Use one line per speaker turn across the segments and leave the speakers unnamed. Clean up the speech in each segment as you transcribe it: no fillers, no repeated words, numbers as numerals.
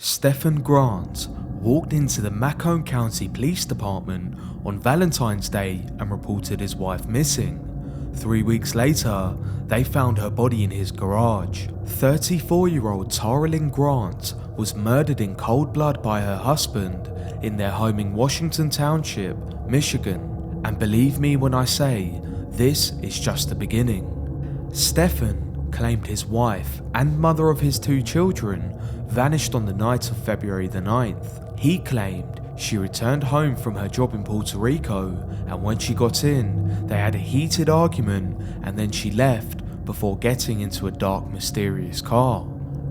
Stephen Grant walked into the Macomb County Police Department on Valentine's Day and reported his wife missing. 3 weeks later, they found her body in his garage. 34-year-old Tara Lynn Grant was murdered in cold blood by her husband in their home in Washington Township, Michigan. And believe me when I say, this is just the beginning. Stephen claimed his wife and mother of his 2 children vanished on the night of February the 9th. He claimed she returned home from her job in Puerto Rico, and when she got in, they had a heated argument and then she left before getting into a dark, mysterious car.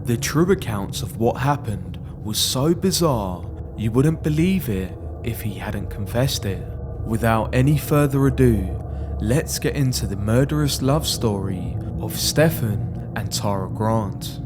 The true accounts of what happened was so bizarre, you wouldn't believe it if he hadn't confessed it. Without any further ado, let's get into the murderous love story of Stephen and Tara Grant.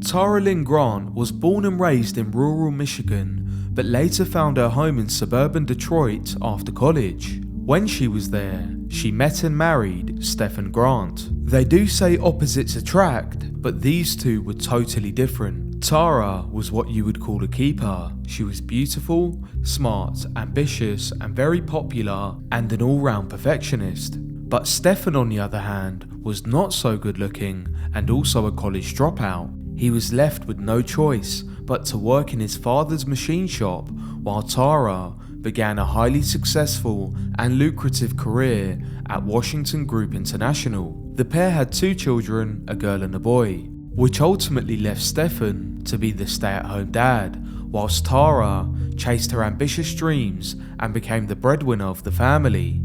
Tara Lynn Grant was born and raised in rural Michigan, but later found her home in suburban Detroit after college. When she was there, she met and married Stephen Grant. They do say opposites attract, but these two were totally different. Tara was what you would call a keeper. She was beautiful, smart, ambitious, and very popular, and an all-round perfectionist. But Stephen, on the other hand, was not so good looking and also a college dropout. He was left with no choice but to work in his father's machine shop, while Tara began a highly successful and lucrative career at Washington Group International. The pair had 2 children, a girl and a boy, which ultimately left Stephen to be the stay-at-home dad, whilst Tara chased her ambitious dreams and became the breadwinner of the family.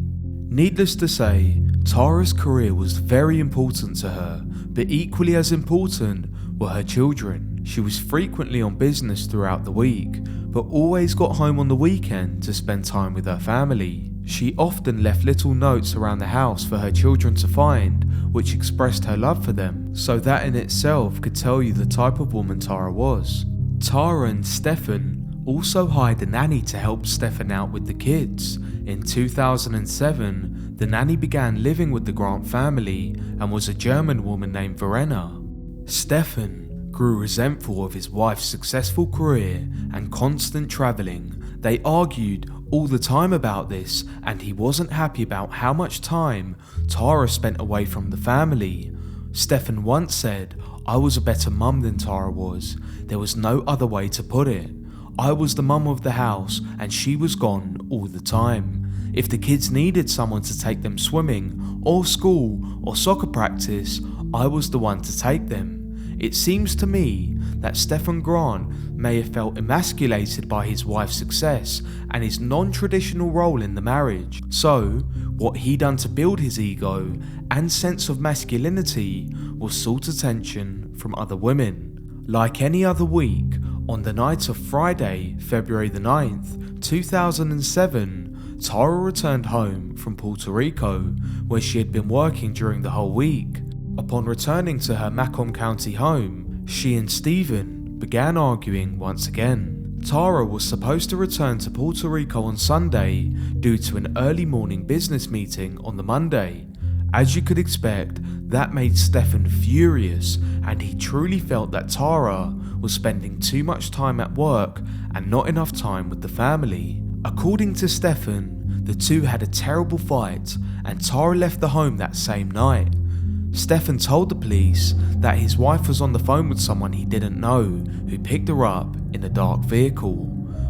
Needless to say, Tara's career was very important to her, but equally as important were her children. She was frequently on business throughout the week, but always got home on the weekend to spend time with her family. She often left little notes around the house for her children to find, which expressed her love for them, so that in itself could tell you the type of woman Tara was. Tara and Stephen also hired a nanny to help Stephen out with the kids. In 2007, the nanny began living with the Grant family and was a German woman named Verena. Stephen grew resentful of his wife's successful career and constant travelling. They argued all the time about this, and he wasn't happy about how much time Tara spent away from the family. Stephen once said, "I was a better mum than Tara was. There was no other way to put it. I was the mum of the house and she was gone all the time. If the kids needed someone to take them swimming or school or soccer practice, I was the one to take them." It seems to me that Stephen Grant may have felt emasculated by his wife's success and his non-traditional role in the marriage. So, what he done to build his ego and sense of masculinity was sought attention from other women. Like any other week, on the night of Friday, February the 9th, 2007, Tara returned home from Puerto Rico, where she had been working during the whole week. Upon returning to her Macomb County home, she and Stephen began arguing once again. Tara was supposed to return to Puerto Rico on Sunday due to an early morning business meeting on the Monday. As you could expect, that made Stephen furious, and he truly felt that Tara was spending too much time at work and not enough time with the family. According to Stephen, the two had a terrible fight, and Tara left the home that same night. Stephen told the police that his wife was on the phone with someone he didn't know, who picked her up in a dark vehicle.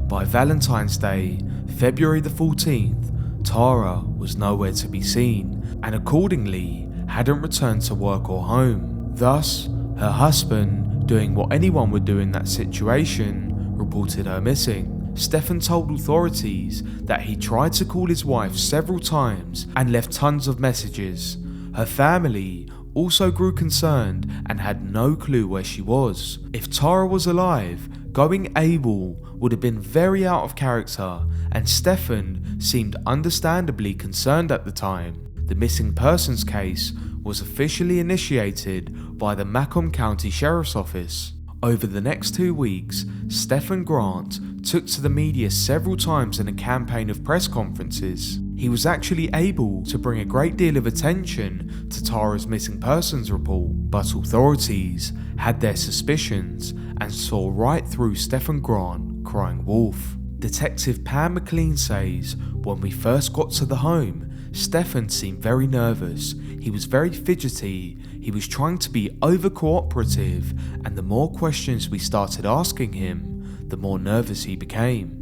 By Valentine's Day, February the 14th, Tara was nowhere to be seen, and accordingly hadn't returned to work or home. Thus, her husband, doing what anyone would do in that situation, reported her missing. Stephen told authorities that he tried to call his wife several times and left tons of messages. Her family also grew concerned and had no clue where she was. If Tara was alive, going AWOL would have been very out of character, and Stefan seemed understandably concerned at the time. The missing persons case was officially initiated by the Macomb County Sheriff's Office. Over the next 2 weeks, Stefan Grant took to the media several times in a campaign of press conferences. He was actually able to bring a great deal of attention to Tara's missing persons report, but authorities had their suspicions and saw right through Stefan Grant crying wolf. Detective Pam McLean says, "When we first got to the home, Stefan seemed very nervous. He was very fidgety. He was trying to be over-cooperative, and the more questions we started asking him, the more nervous he became."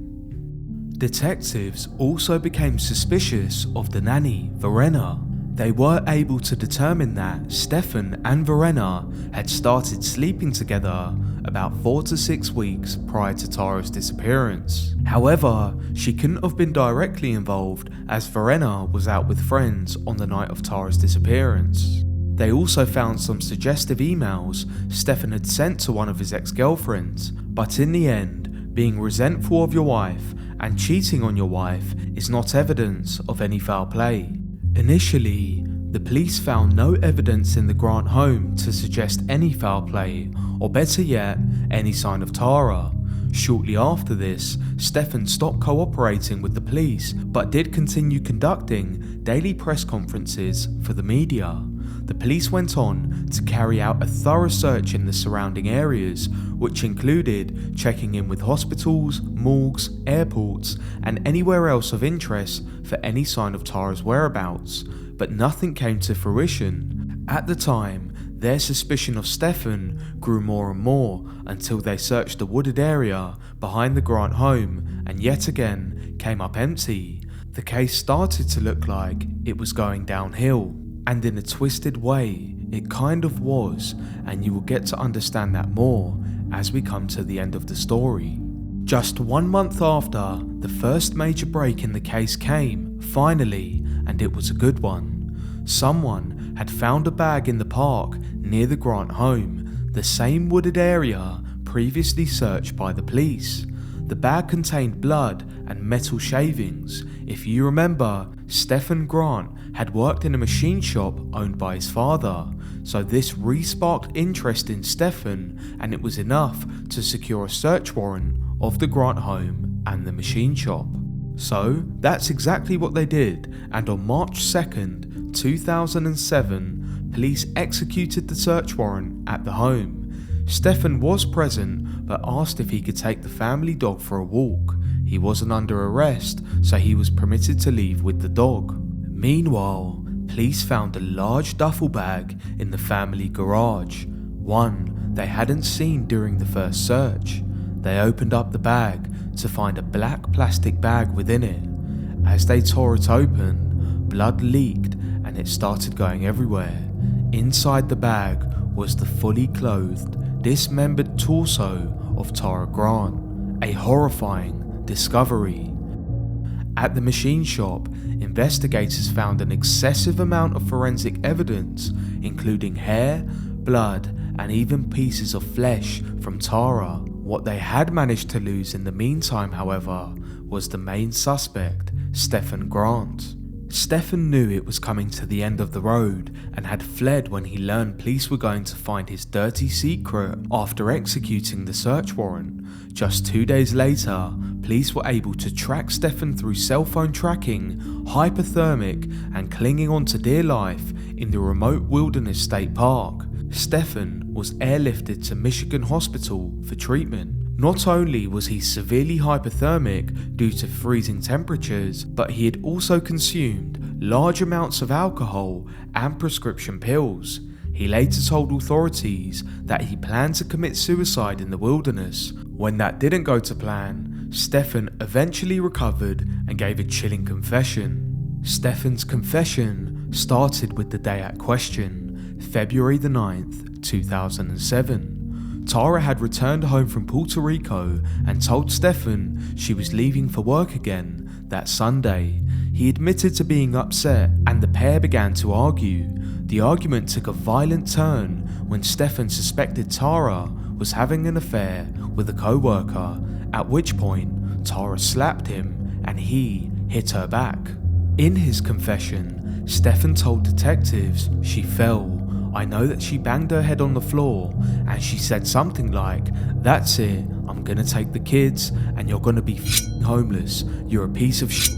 Detectives also became suspicious of the nanny, Verena. They were able to determine that Stefan and Verena had started sleeping together about 4 to 6 weeks prior to Tara's disappearance. However, she couldn't have been directly involved as Verena was out with friends on the night of Tara's disappearance. They also found some suggestive emails Stefan had sent to one of his ex-girlfriends, but in the end, being resentful of your wife and cheating on your wife is not evidence of any foul play. Initially, the police found no evidence in the Grant home to suggest any foul play, or better yet, any sign of Tara. Shortly after this, Stefan stopped cooperating with the police, but did continue conducting daily press conferences for the media. The police went on to carry out a thorough search in the surrounding areas, which included checking in with hospitals, morgues, airports, and anywhere else of interest for any sign of Tara's whereabouts, but nothing came to fruition. At the time, their suspicion of Stefan grew more and more until they searched the wooded area behind the Grant home and yet again came up empty. The case started to look like it was going downhill. And in a twisted way, it kind of was, and you will get to understand that more as we come to the end of the story. Just 1 month after, the first major break in the case came, finally, and it was a good one. Someone had found a bag in the park near the Grant home, the same wooded area previously searched by the police. The bag contained blood and metal shavings. If you remember, Stefan Grant had worked in a machine shop owned by his father, so this re-sparked interest in Stefan, and it was enough to secure a search warrant of the Grant home and the machine shop. So that's exactly what they did, and on March 2nd, 2007, police executed the search warrant at the home. Stefan was present, but asked if he could take the family dog for a walk. He wasn't under arrest, so he was permitted to leave with the dog. Meanwhile, police found a large duffel bag in the family garage, one they hadn't seen during the first search. They opened up the bag to find a black plastic bag within it. As they tore it open, blood leaked and it started going everywhere. Inside the bag was the fully clothed, dismembered torso of Tara Grant, a horrifying discovery. At the machine shop, investigators found an excessive amount of forensic evidence, including hair, blood, and even pieces of flesh from Tara. What they had managed to lose in the meantime, however, was the main suspect, Stefan Grant. Stefan knew it was coming to the end of the road and had fled when he learned police were going to find his dirty secret after executing the search warrant. Just 2 days later, police were able to track Stefan through cell phone tracking, hypothermic, and clinging on to dear life in the remote Wilderness State Park. Stefan was airlifted to Michigan Hospital for treatment. Not only was he severely hypothermic due to freezing temperatures, but he had also consumed large amounts of alcohol and prescription pills. He later told authorities that he planned to commit suicide in the wilderness. When that didn't go to plan, Stefan eventually recovered and gave a chilling confession. Stefan's confession started with the day at question, February the 9th, 2007. Tara had returned home from Puerto Rico and told Stefan she was leaving for work again that Sunday. He admitted to being upset and the pair began to argue. The argument took a violent turn when Stefan suspected Tara was having an affair with a co-worker, at which point Tara slapped him and he hit her back. In his confession, Stefan told detectives she fell. I know that she banged her head on the floor and she said something like, "That's it, I'm gonna take the kids and you're gonna be homeless, you're a piece of shit."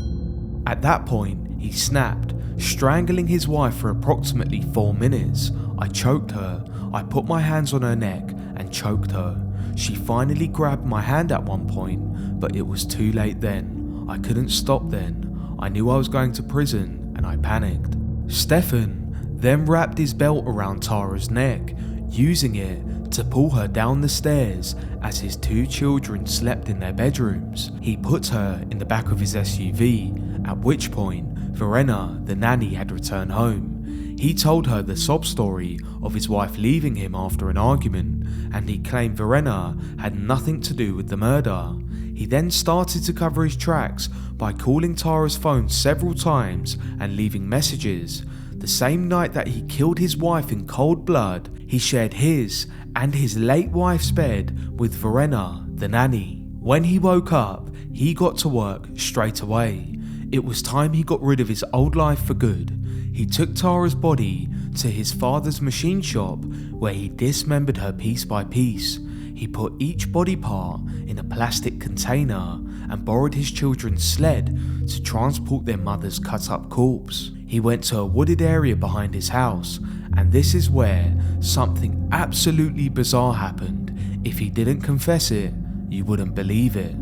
At that point, he snapped, strangling his wife for approximately 4 minutes. I choked her. I put my hands on her neck and choked her. She finally grabbed my hand at one point, but it was too late then. I couldn't stop then. I knew I was going to prison and I panicked. Stefan then wrapped his belt around Tara's neck, using it to pull her down the stairs as his 2 children slept in their bedrooms. He put her in the back of his SUV, at which point Verena, the nanny, had returned home. He told her the sob story of his wife leaving him after an argument, and he claimed Verena had nothing to do with the murder. He then started to cover his tracks by calling Tara's phone several times and leaving messages. The same night that he killed his wife in cold blood, he shared his and his late wife's bed with Verena, the nanny. When he woke up, he got to work straight away. It was time he got rid of his old life for good. He took Tara's body to his father's machine shop where he dismembered her piece by piece. He put each body part in a plastic container and borrowed his children's sled to transport their mother's cut up corpse. He went to a wooded area behind his house, and this is where something absolutely bizarre happened. If he didn't confess it, you wouldn't believe it.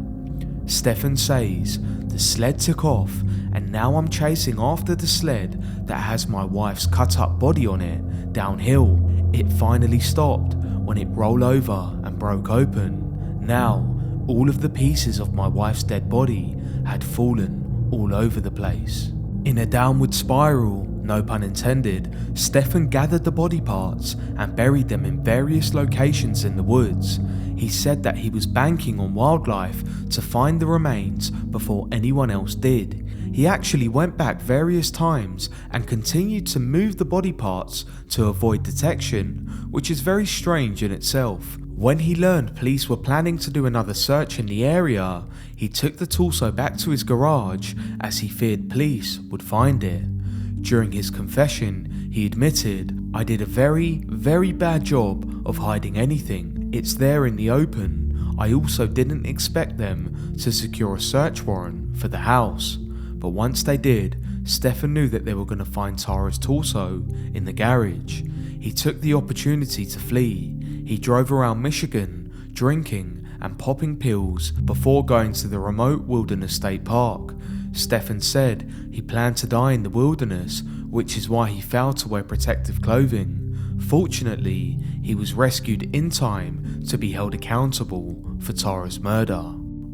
Stefan says, "The sled took off and now I'm chasing after the sled that has my wife's cut up body on it downhill. It finally stopped when it rolled over and broke open. Now, all of the pieces of my wife's dead body had fallen all over the place." In a downward spiral, no pun intended, Stefan gathered the body parts and buried them in various locations in the woods. He said that he was banking on wildlife to find the remains before anyone else did. He actually went back various times and continued to move the body parts to avoid detection, which is very strange in itself. When he learned police were planning to do another search in the area, he took the torso back to his garage as he feared police would find it. During his confession, he admitted, "I did a very, very bad job of hiding anything. It's there in the open. I also didn't expect them to secure a search warrant for the house. But once they did, Stefan knew that they were going to find Tara's torso in the garage. He took the opportunity to flee. He drove around Michigan, drinking and popping pills before going to the remote wilderness state park. Stefan said he planned to die in the wilderness, which is why he failed to wear protective clothing. Fortunately, he was rescued in time to be held accountable for Tara's murder.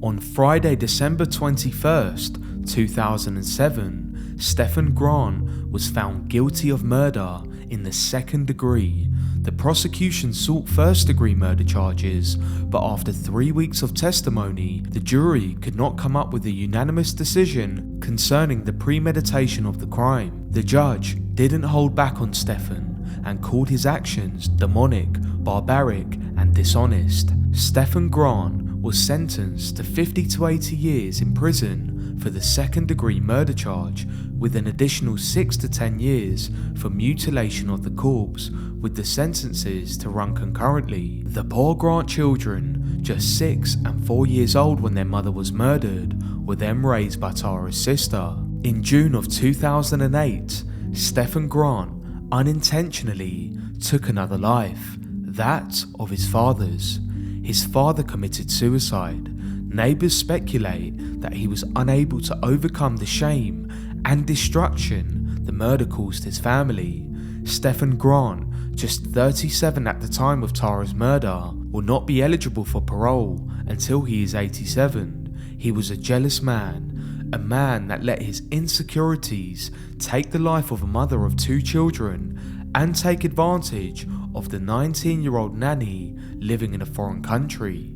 On Friday, December 21st, 2007, Stefan Grant was found guilty of murder in the second degree. The prosecution sought first-degree murder charges, but after 3 weeks of testimony, the jury could not come up with a unanimous decision concerning the premeditation of the crime. The judge didn't hold back on Stefan and called his actions demonic, barbaric, and dishonest. Stefan Grant was sentenced to 50 to 80 years in prison for the second-degree murder charge, with an additional 6 to 10 years for mutilation of the corpse, with the sentences to run concurrently. The poor Grant children, just 6 and 4 years old when their mother was murdered, were then raised by Tara's sister. In June of 2008, Stefan Grant unintentionally took another life, that of his father's. His father committed suicide. Neighbours speculate that he was unable to overcome the shame and destruction the murder caused his family. Stefan Grant, just 37 at the time of Tara's murder, will not be eligible for parole until he is 87. He was a jealous man, a man that let his insecurities take the life of a mother of 2 children and take advantage of the 19-year-old nanny living in a foreign country.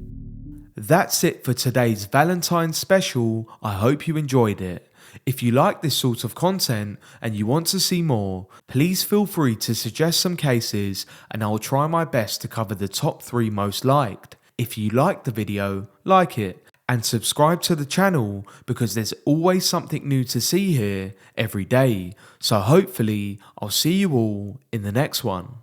That's it for today's Valentine special. I hope you enjoyed it. If you like this sort of content and you want to see more, please feel free to suggest some cases and I will try my best to cover the top 3 most liked. If you liked the video, like it and subscribe to the channel because there's always something new to see here every day. So hopefully I'll see you all in the next one.